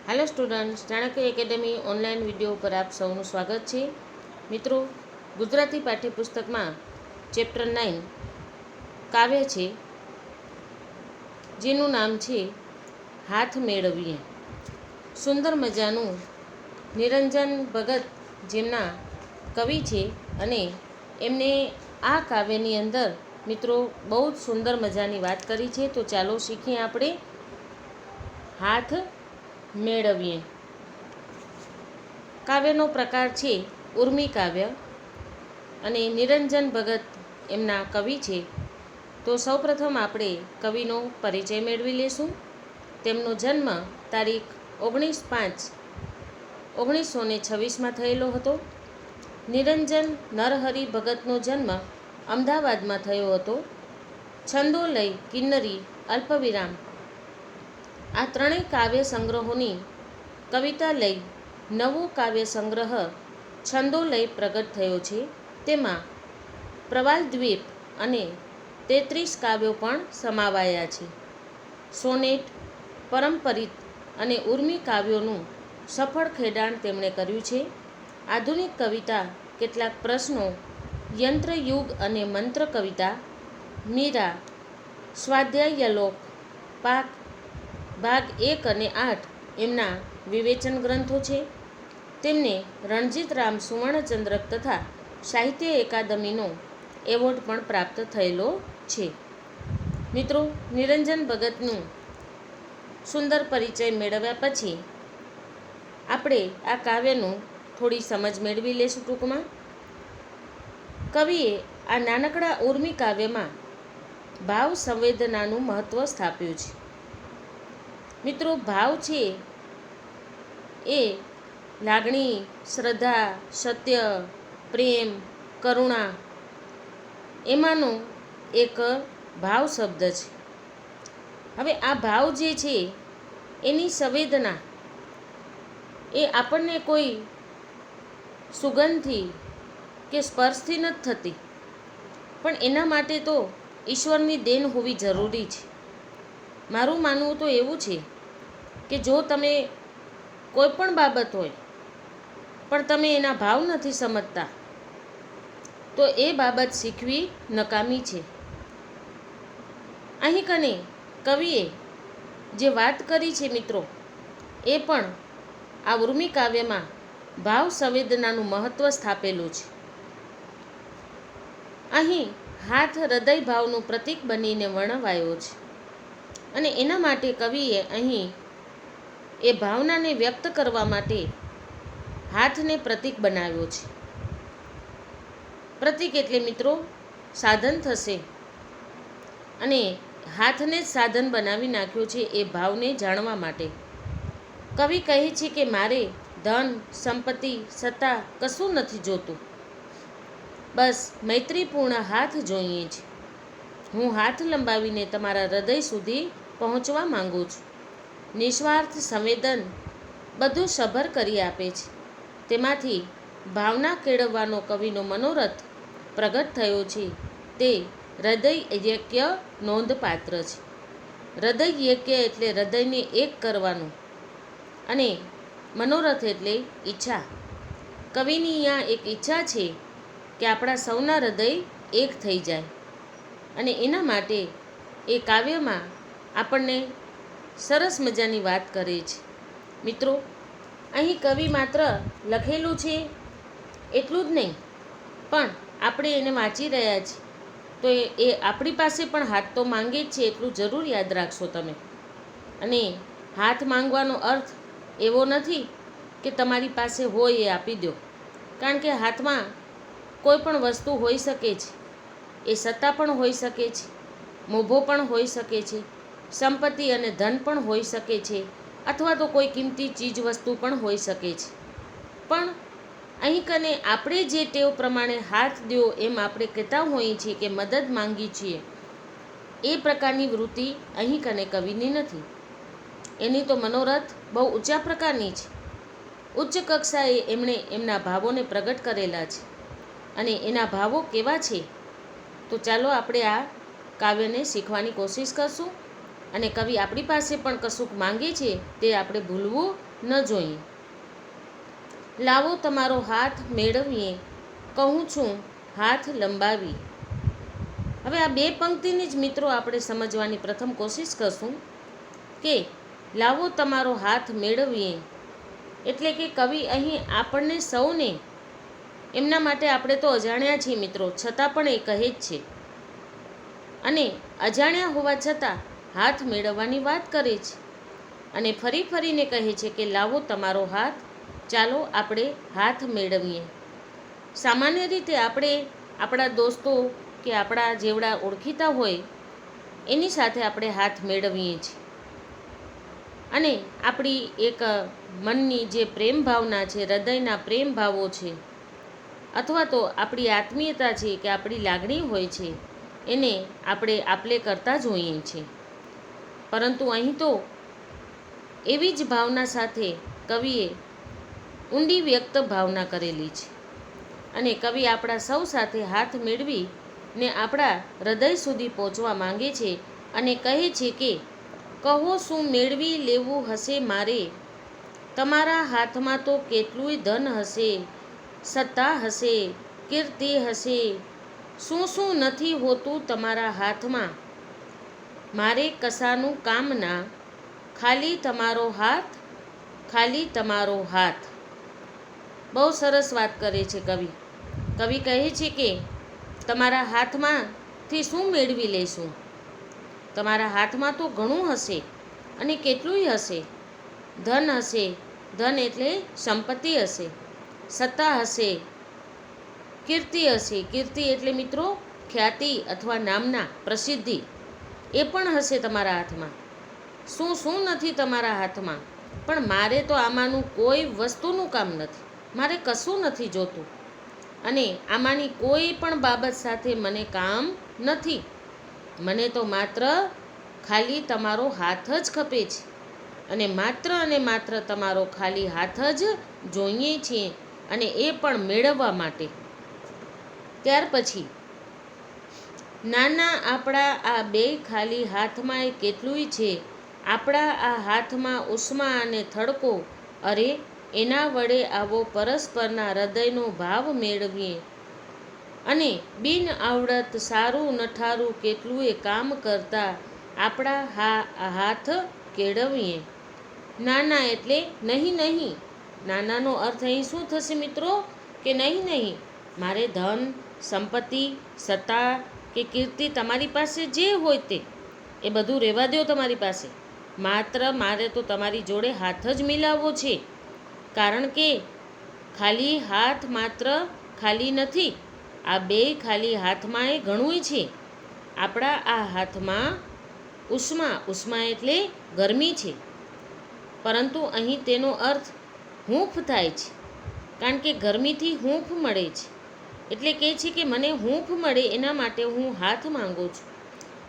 Hello students, Chanakya academy online video पर आप सौનું સ્વાગત છે। મિત્રો, ગુજરાતી પાઠ્યપુસ્તકમાં ચેપ્ટર 9 કાવ્ય છે, જેનું નામ છે હાથ મેળવીએ। સુંદર મજાનું નિરંજન ભગત જેમના કવિ છે અને એમને આ કાવ્યની અંદર મિત્રો બહુ જ સુંદર મજાની વાત કરી છે। તો ચાલો શીખીએ આપણે હાથ મેળવીએ। કાવ્યનો પ્રકાર છે ઉર્મી કાવ્ય અને નિરંજન ભગત એમના કવિ છે। તો સૌપ્રથમ આપણે કવિનો પરિચય મેળવી લેશું। તેમનો જન્મ તારીખ 19/5/1926 થયેલો હતો। નિરંજન નરહરિ ભગતનો જન્મ અમદાવાદમાં થયો હતો। છંદોલય, કિન્નરી, અલ્પવિરામ આ ત્રણેય કાવ્ય સંગ્રહોની કવિતા લઈ નવો કાવ્ય સંગ્રહ છંદોલય પ્રગટ થયો છે। તેમાં પ્રવાલદ્વીપ અને 33 કાવ્યો પણ સમાવાયા છે। સોનેટ, પરંપરિત અને ઉર્મી કાવ્યોનું સફળ ખેડાણ તેમણે કર્યું છે। આધુનિક કવિતા, કેટલાક પ્રશ્નો, યંત્રયુગ અને મંત્ર કવિતા, મીરા, સ્વાધ્યાયલોક, પાક ભાગ 1 અને 8 એમના વિવેચન ગ્રંથો છે। તેમને રણજીતરામ સુવર્ણચંદ્રક તથા સાહિત્ય એકાદમીનો એવોર્ડ પણ પ્રાપ્ત થયેલો છે। મિત્રો, નિરંજન ભગતનું સુંદર પરિચય મેળવ્યા પછી આપણે આ કાવ્યનું થોડી સમજ મેળવી લેશું ટૂંકમાં। કવિએ આ નાનકડા ઉર્મી કાવ્યમાં ભાવ સંવેદનાનું મહત્ત્વ સ્થાપ્યું છે। મિત્રો, ભાવ છે એ લાગણી, શ્રદ્ધા, સત્ય, પ્રેમ, કરુણા એમાંનો એક ભાવ શબ્દ છે। હવે આ ભાવ જે છે એની સંવેદના એ આપણને કોઈ સુગંધથી કે સ્પર્શથી નથી થતી, પણ એના માટે તો ઈશ્વરની દેન હોવી જરૂરી છે। મારું માનવું તો એવું છે કે જો તમે કોઈ પણ બાબત હોય પણ તમે એના ભાવ નથી સમજતા તો એ બાબત શીખવી નકામી છે। અહીં કને કવિએ જે વાત કરી છે મિત્રો, એ પણ આ ઉર્મી કાવ્યમાં ભાવ સંવેદનાનું મહત્ત્વ સ્થાપેલું છે। અહીં હાથ હૃદય ભાવનું પ્રતીક બનીને વર્ણવાયો છે અને એના માટે કવિએ અહીં એ ભાવનાને વ્યક્ત કરવા માટે હાથને પ્રતીક બનાવ્યો છે। પ્રતીક એટલે મિત્રો સાધન થશે અને હાથને જ સાધન બનાવી નાખ્યો છે એ ભાવને જાણવા માટે। કવિ કહે છે કે મારે ધન, સંપત્તિ, સત્તા કશું નથી જોતું, બસ મૈત્રીપૂર્ણ હાથ જોઈએ છે। હું હાથ લંબાવીને તમારા હૃદય સુધી પહોંચવા માંગુ છું। નિસ્વાર્થ સંવેદન બધું સભર કરી આપે છે। તેમાંથી ભાવના કેળવવાનો કવિનો મનોરથ પ્રગટ થયો છે તે હૃદય યજ્ઞ નોંધપાત્ર છે। હૃદય યજ્ઞ એટલે હૃદયને એક કરવાનું અને મનોરથ એટલે ઈચ્છા। કવિની અહીંયા એક ઈચ્છા છે કે આપણા સૌના હૃદય એક થઈ જાય અને એના માટે એ કાવ્યમાં આપણને સરસ મજાની વાત કરે છે। મિત્રો, અહીં કવિ માત્ર લખેલું છે એટલું જ નહીં, પણ આપણે એને વાંચી રહ્યા છીએ તો એ આપણી પાસે પણ હાથ તો માંગે જ છે, એટલું જરૂર યાદ રાખશો તમે। અને હાથ માંગવાનો અર્થ એવો નથી કે તમારી પાસે હોય એ આપી દો, કારણ કે હાથમાં કોઈ પણ વસ્તુ હોઈ શકે છે। એ સત્તા પણ હોઈ શકે છે, મોભો પણ હોઈ શકે છે, સંપત્તિ અને ધન પણ હોઈ શકે છે, અથવા તો કોઈ કિંમતી ચીજ વસ્તુ પણ હોઈ શકે છે। પણ અહીં કને આપણે જે ટેવ પ્રમાણે હાથ દો એમ આપણે કહેતા હોઈએ છીએ કે મદદ માંગી છીએ, એ પ્રકારની વૃત્તિ અહીં કને કવિની નથી। એની તો મનોરથ બહુ ઊંચા પ્રકારની છે, ઉચ્ચ કક્ષાએ એમણે એમના ભાવોને પ્રગટ કરેલા છે। અને એના ભાવો કેવા છે તો ચાલો આપણે આ કાવ્યને શીખવાની કોશિશ કરશું અને કવિ આપણી પાસે પણ કશુંક માંગે છે તે આપણે ભૂલવું ન જોઈએ. લાવો તમારો હાથ મેળવીએ, કહું છું હાથ લંબાવી. હવે આ બે પંક્તિની જ મિત્રો આપણે સમજવાની પ્રથમ કોશિશ કરશું કે લાવો તમારો હાથ મેળવીએ એટલે કે કવિ અહીં આપણને સૌને, એમના માટે આપણે તો અજાણ્યા છીએ મિત્રો, છતાં પણ એ કહે જ છે, અને અજાણ્યા હોવા છતાં હાથ મેળવવાની વાત કરે છે, અને ફરી ફરીને કહે છે કે લાવો તમારો હાથ, ચાલો આપણે હાથ મેળવીએ. સામાન્ય રીતે આપણે આપણા દોસ્તો કે આપણા જેવડા ઓળખીતા હોય એની સાથે આપણે હાથ મેળવીએ છીએ, અને આપણી એક મનની જે પ્રેમ ભાવના છે, હૃદયના પ્રેમ ભાવો છે, અથવા તો આપણી આત્મીયતા છે કે આપણી લાગણી હોય છે, એને આપણે આપલે કરતા જ હોઈએ છીએ. પરંતુ અહીં તો એવી જ ભાવના સાથે કવિએ ઊંડી વ્યક્ત ભાવના કરેલી છે, અને કવિ આપણા સૌ સાથે હાથ મેળવી ને આપણા હૃદય સુધી પહોંચવા માંગે છે, અને કહે છે કે કહો શું મેળવી લેવું હશે મારે, તમારા હાથમાં તો કેટલુંય ધન હશે, સત્તા હશે, કીર્તિ હશે, શું શું નથી હોતું તમારા હાથમાં, મારે કશાનું કામ ના, ખાલી તમારો હાથ, ખાલી તમારો હાથ. બહુ સરસ વાત કરે છે કવિ. કવિ કહે છે કે તમારા હાથમાંથી શું મેળવી લઈશું, તમારા હાથમાં તો ઘણું હશે અને કેટલુંય હશે, ધન હશે, ધન એટલે સંપત્તિ હશે, સત્તા હશે, કીર્તિ હશે, કીર્તિ એટલે મિત્રો ખ્યાતિ અથવા નામના, પ્રસિદ્ધિ, એ પણ હશે તમારા હાથમાં. શું શું નથી તમારા હાથમાં, પણ મારે તો આમાંનું કોઈ વસ્તુનું કામ નથી, મારે કશું નથી જોતું, અને આમાંની કોઈ પણ બાબત સાથે મને કામ નથી, મને તો માત્ર ખાલી તમારો હાથ જ ખપે છે, અને માત્ર તમારો ખાલી હાથ જ જોઈએ છીએ, અને એ પણ મેળવવા માટે. ત્યાર પછી નાના આપણા આ બે ખાલી હાથમાં એ કેટલુંય છે, આપણા આ હાથમાં ઉષ્મા અને થડકો, અરે એના વડે આવો પરસ્પરના હૃદયનો ભાવ મેળવીએ, અને બિન આવડત સારું નઠારું કેટલુંય કામ કરતા આપણા હાથ કેળવીએ. નાના એટલે નહીં નહીં. નાનાનો અર્થ અહીં શું થશે મિત્રો, કે નહીં નહીં, મારે ધન, સંપત્તિ, સત્તા કે કીર્તિ, તમારી પાસે જે હોય તે એ બધું રહેવા દો તમારી પાસે, મારે તો તમારી જોડે હાથ જ મિલાવવો છે, કારણ કે ખાલી હાથ માત્ર ખાલી નથી, આ બે ખાલી હાથમાં એ ઘણુંય છે. આપણા આ હાથમાં ઉષ્મા એટલે ગરમી છે, પરંતુ અહીં તેનો અર્થ હૂંફ થાય છે, કારણ કે ગરમીથી હૂંફ મળે છે, એટલે કહે છે કે મને હૂંફ મળે એના માટે હું હાથ માંગુ છું.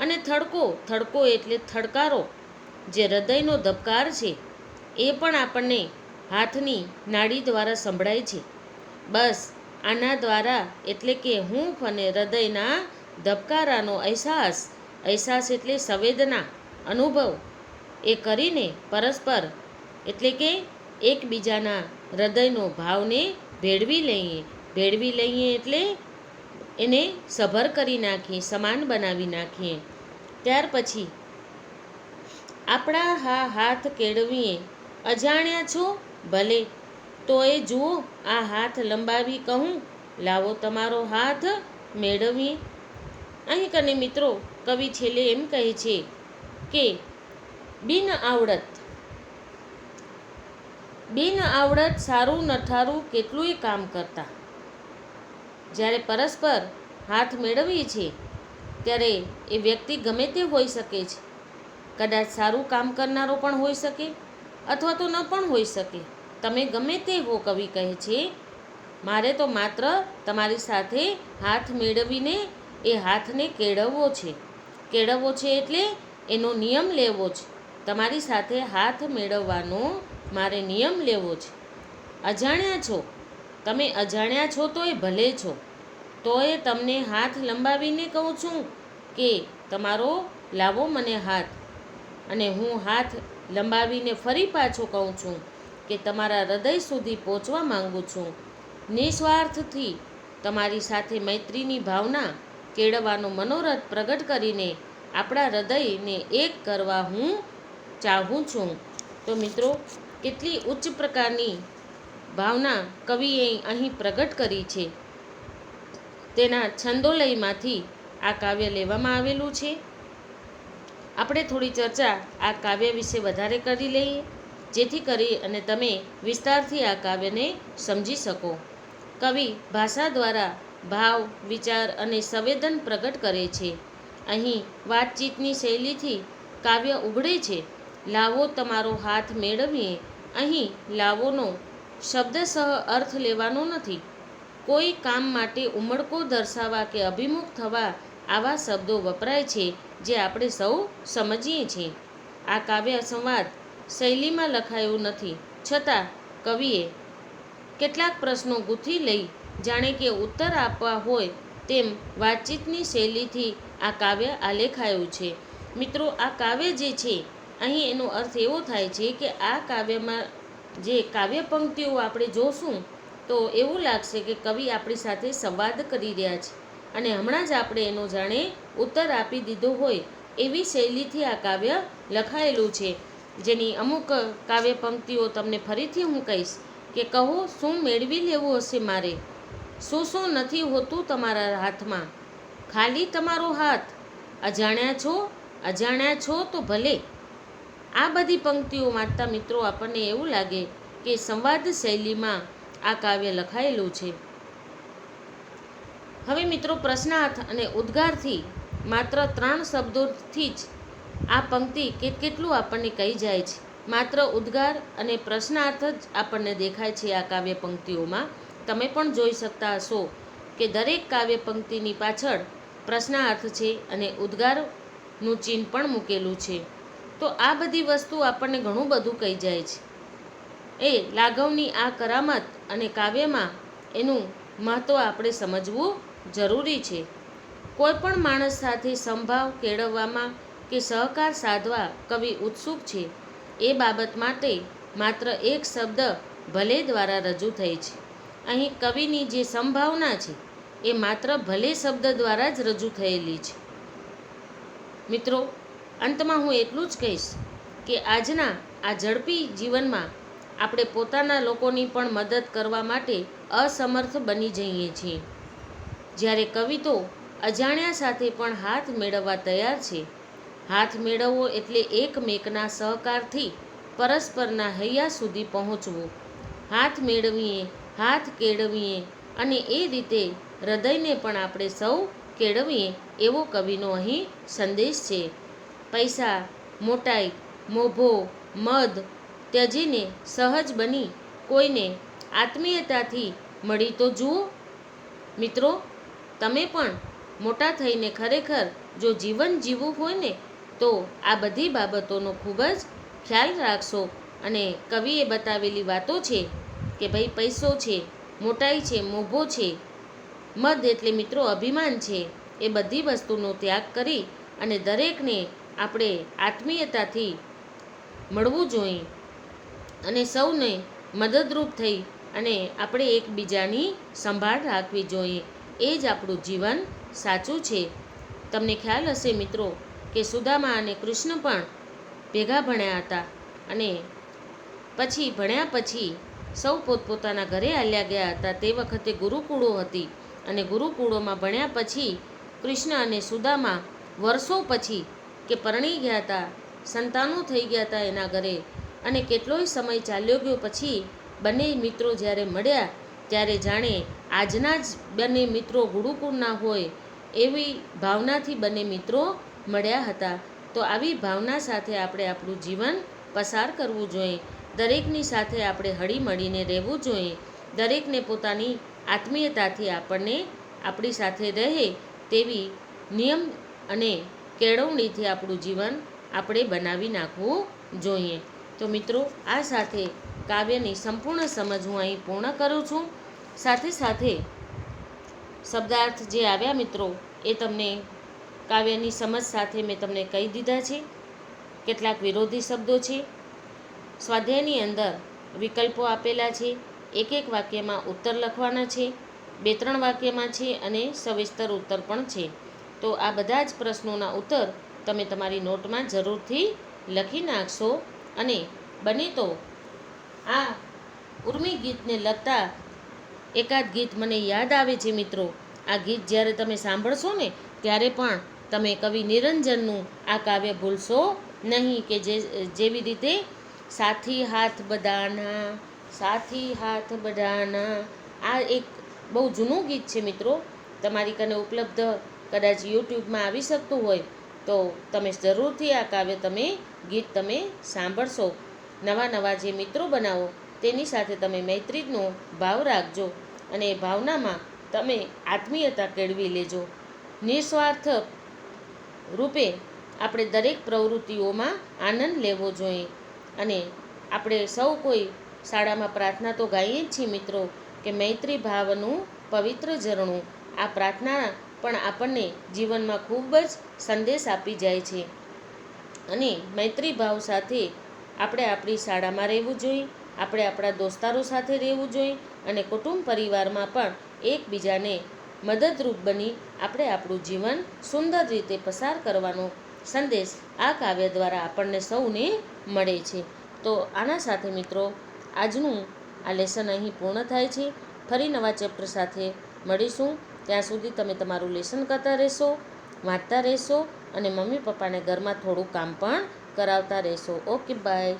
અને થડકો એટલે થડકારો, જે હૃદયનો ધબકાર છે, એ પણ આપણને હાથની નાડી દ્વારા સંભળાય છે. બસ આના દ્વારા, એટલે કે હૂંફ અને હૃદયના ધબકારાનો અહેસાસ એટલે સંવેદના, અનુભવ, એ કરીને પરસ્પર, એટલે કે એકબીજાના હૃદયનો ભાવને ભેળવી લઈએ એટલે એને સભર કરી નાખીએ, સમાન બનાવી નાખીએ. ત્યાર પછી આપણા હાથ કેળવીએ, અજાણ્યા છો ભલે, તો એ જુઓ આ હાથ લંબાવી, કહું લાવો તમારો હાથ મેળવીએ. અહીં કને મિત્રો કવિ છેલ્લે એમ કહે છે કે બિન આવડત સારું નઠારું કેટલુંય કામ કરતા. જ્યારે પરસ્પર હાથ મેળવીએ છીએ ત્યારે એ વ્યક્તિ ગમે તે હોઈ શકે છે, કદાચ સારું કામ કરનારો પણ હોઈ શકે, અથવા તો ન પણ હોઈ શકે, તમે ગમે તે હો. કવિ કહે છે મારે તો માત્ર તમારી સાથે હાથ મેળવીને એ હાથને કેળવવો છે એટલે એનો નિયમ લેવો છે, તમારી સાથે હાથ મેળવવાનો મારે નિયમ લેવો છે. અજાણ્યા છો, તમે અજાણ્યા છો તોય ભલે છો, તોય તમને હાથ લંબાવીને કહું છું કે તમારો લાવો મને હાથ, અને હું હાથ લંબાવીને ફરી પાછો કહું છું કે તમારા હૃદય સુધી પહોંચવા માંગુ છું. નિસ્વાર્થથી તમારી સાથે મૈત્રીની ભાવના કેળવવાનો મનોરથ પ્રગટ કરીને આપણા હૃદયને એક કરવા હું ચાહું છું. તો મિત્રો, કેટલી ઉચ્ચ પ્રકારની ભાવના કવિએ અહીં પ્રગટ કરી છે. તેના છંદોલયમાંથી આ કાવ્ય લેવામાં આવેલું છે. આપણે થોડી ચર્ચા આ કાવ્ય વિશે વધારે કરી લઈએ, જેથી કરી અને તમે વિસ્તારથી આ કાવ્યને સમજી શકો. કવિ ભાષા દ્વારા ભાવ, વિચાર અને સંવેદન પ્રગટ કરે છે. અહીં વાતચીતની શૈલીથી કાવ્ય ઉઘડે છે. લાવો તમારો હાથ મેળવીએ. અહીં લાવોનો શબ્દસહ અર્થ લેવાનો નથી. કોઈ કામ માટે ઉમળકો દર્શાવવા કે અભિમુખ થવા આવા શબ્દો વપરાય છે, જે આપણે સૌ સમજીએ છીએ. આ કાવ્ય સંવાદ શૈલીમાં લખાયું નથી, છતાં કવિએ કેટલાક પ્રશ્નો ગૂંથી લઈ જાણે કે ઉત્તર આપવા હોય તેમ વાતચીતની શૈલીથી આ કાવ્ય આલેખાયું છે. મિત્રો, આ કાવ્ય જે છે, અહીં એનો અર્થ એવો થાય છે કે આ કાવ્યમાં જે કાવ્ય પંક્તિઓ આપણે જોશું તો એવું લાગશે કે કવિ આપણી સાથે સંવાદ કરી રહ્યા છે અને હમણાં જ આપણે એનો જાણે ઉત્તર આપી દીધો હોય એવી શૈલીથી આ કાવ્ય લખાયેલું છે. જેની અમુક કાવ્ય પંક્તિઓ તમને ફરીથી હું કહીશ કે કહો શું મેળવી લેવું હશે મારે, શું શું નથી હોતું તમારા હાથમાં, ખાલી તમારો હાથ, અજાણ્યા છો તો ભલે. આ બધી પંક્તિઓ વાંચતા મિત્રો આપણને એવું લાગે કે સંવાદ શૈલીમાં આ કાવ્ય લખાયેલું છે. હવે મિત્રો, પ્રશ્નાર્થ અને ઉદ્ગારથી માત્ર 3 શબ્દોથી જ આ પંક્તિ કેટલું આપણને કહી જાય છે. માત્ર ઉદ્ગાર અને પ્રશ્નાર્થ જ આપણને દેખાય છે આ કાવ્ય પંક્તિઓમાં. તમે પણ જોઈ શકતા હશો કે દરેક કાવ્ય પંક્તિની પાછળ પ્રશ્નાર્થ છે અને ઉદ્ગારનું ચિહ્ન પણ મૂકેલું છે. તો આ બધી વસ્તુ આપણને ઘણું બધું કહી જાય છે. એ લાઘવની આ કરામત અને કાવ્યમાં એનું મહત્ત્વ આપણે સમજવું જરૂરી છે. કોઈ પણ માણસ સાથે સંભાવ કેળવવામાં કે સહકાર સાધવા કવિ ઉત્સુક છે. એ બાબત માટે માત્ર એક શબ્દ ભલે દ્વારા રજૂ થઈ છે. અહીં કવિની જે સંભાવના છે એ માત્ર ભલે શબ્દ દ્વારા જ રજૂ થયેલી છે. મિત્રો, અંતમાં હું એટલું જ કહીશ કે આજના આ ઝડપી જીવનમાં આપણે પોતાના લોકોની પણ મદદ કરવા માટે અસમર્થ બની જઈએ છીએ, જ્યારે કવિ તો અજાણ્યા સાથે પણ હાથ મેળવવા તૈયાર છે. હાથ મેળવવો એટલે એકમેકના સહકારથી પરસ્પરના હૈયા સુધી પહોંચવું. હાથ મેળવીએ, હાથ કેળવીએ અને એ રીતે હૃદયને પણ આપણે સૌ કેળવીએ એવો કવિનો અહીં સંદેશ છે. પૈસા, મોટાઈ, મોભો, મદ ત્યજીને સહજ બની કોઈને આત્મીયતાથી મળી તો જુઓ. મિત્રો, તમે પણ મોટા થઈને ખરેખર જો જીવન જીવવું હોય ને તો આ બધી બાબતોનો ખૂબ જ ખ્યાલ રાખશો. અને કવિએ બતાવેલી વાતો છે કે ભાઈ પૈસો છે, મોટાઈ છે, મોભો છે, મદ એટલે મિત્રો અભિમાન છે, એ બધી વસ્તુનો ત્યાગ કરી અને દરેકને આપણે આત્મીયતાથી મળવું જોઈએ અને સૌને મદદરૂપ થઈ અને આપણે એકબીજાની સંભાળ રાખવી જોઈએ. એ જ આપણું જીવન સાચું છે. તમને ખ્યાલ હશે મિત્રો કે સુદામા અને કૃષ્ણ પણ ભેગા ભણ્યા હતા અને પછી ભણ્યા પછી સૌ પોતપોતાના ઘરે હાલ્યા ગયા હતા. તે વખતે ગુરુકુળો હતી અને ગુરુકુળોમાં ભણ્યા પછી કૃષ્ણ અને સુદામા વર્ષો પછી કે પરણી ગયા હતા, સંતાનો થઈ ગયા હતા એના ઘરે અને કેટલોય સમય ચાલ્યો ગયો પછી બંને મિત્રો જ્યારે મળ્યા ત્યારે જાણે આજના જ બંને મિત્રો ગુરુકુળના હોય એવી ભાવનાથી બંને મિત્રો મળ્યા હતા. તો આવી ભાવના સાથે આપણે આપણું જીવન પસાર કરવું જોઈએ. દરેકની સાથે આપણે હળીમળીને રહેવું જોઈએ. દરેકને પોતાની આત્મીયતાથી આપણને આપણી સાથે રહે તેવી નિયમ અને કેળવણીથી આપણું જીવન આપણે બનાવી નાખવું જોઈએ. તો મિત્રો, આ સાથે કાવ્યની સંપૂર્ણ સમજ હું અહીં પૂર્ણ કરું છું. સાથે સાથે શબ્દાર્થ જે આવ્યા મિત્રો એ તમને કાવ્યની સમજ સાથે મેં તમને કહી દીધા છે. કેટલાક વિરોધી શબ્દો છે. સ્વાધ્યાયની અંદર વિકલ્પો આપેલા છે. એક એક વાક્યમાં ઉત્તર લખવાના છે. 2-3 વાક્યમાં છે અને સવિસ્તર ઉત્તર પણ છે. તો આ બધા જ પ્રશ્નોના ઉત્તર તમે તમારી નોટમાં જરૂરથી લખી નાખશો. અને બને તો આ ઉર્મી ગીતને લગતા એકાદ ગીત મને યાદ આવે છે મિત્રો. આ ગીત જ્યારે તમે સાંભળશો ને ત્યારે પણ તમે કવિ નિરંજનનું આ કાવ્ય ભૂલશો નહીં, કે જેવી રીતે સાથી હાથ બધાના, સાથી હાથ બધાના, આ એક બહુ જૂનું ગીત છે મિત્રો. તમારી કને ઉપલબ્ધ કદાચ યુટ્યુબમાં આવી શકતું હોય તો તમે જરૂરથી આ કાવ્ય ગીત તમે સાંભળશો. નવા નવા જે મિત્રો બનાવો તેની સાથે તમે મૈત્રીનો ભાવ રાખજો અને એ ભાવનામાં તમે આત્મીયતા કેળવી લેજો. નિસ્વાર્થ રૂપે આપણે દરેક પ્રવૃત્તિઓમાં આનંદ લેવો જોઈએ. અને આપણે સૌ કોઈ શાળામાં પ્રાર્થના તો ગાઈએ જ છીએ મિત્રો, કે મૈત્રી ભાવનું પવિત્ર ઝરણું. આ પ્રાર્થના પણ આપણને જીવનમાં ખૂબ જ સંદેશ આપી જાય છે. અને મૈત્રી ભાવ સાથે આપણે આપણી શાળામાં રહેવું જોઈએ, આપણે આપણા દોસ્તારો સાથે રહેવું જોઈએ, અને કુટુંબ પરિવારમાં પણ એકબીજાને મદદરૂપ બની આપણે આપણું જીવન સુંદર રીતે પસાર કરવાનો સંદેશ આ કાવ્ય દ્વારા આપણને સૌને મળે છે. તો આના સાથે મિત્રો આજનું આ લેસન અહીં પૂર્ણ થાય છે. ફરી નવા ચેપ્ટર સાથે મળીશું. ત્યાં સુધી તમે તમારું લેસન કરતા રહેશો, વાંચતા રહેશો અને મમ્મી પપ્પાને ઘરમાં થોડું કામ પણ કરાવતા રહેશો. Okay, by.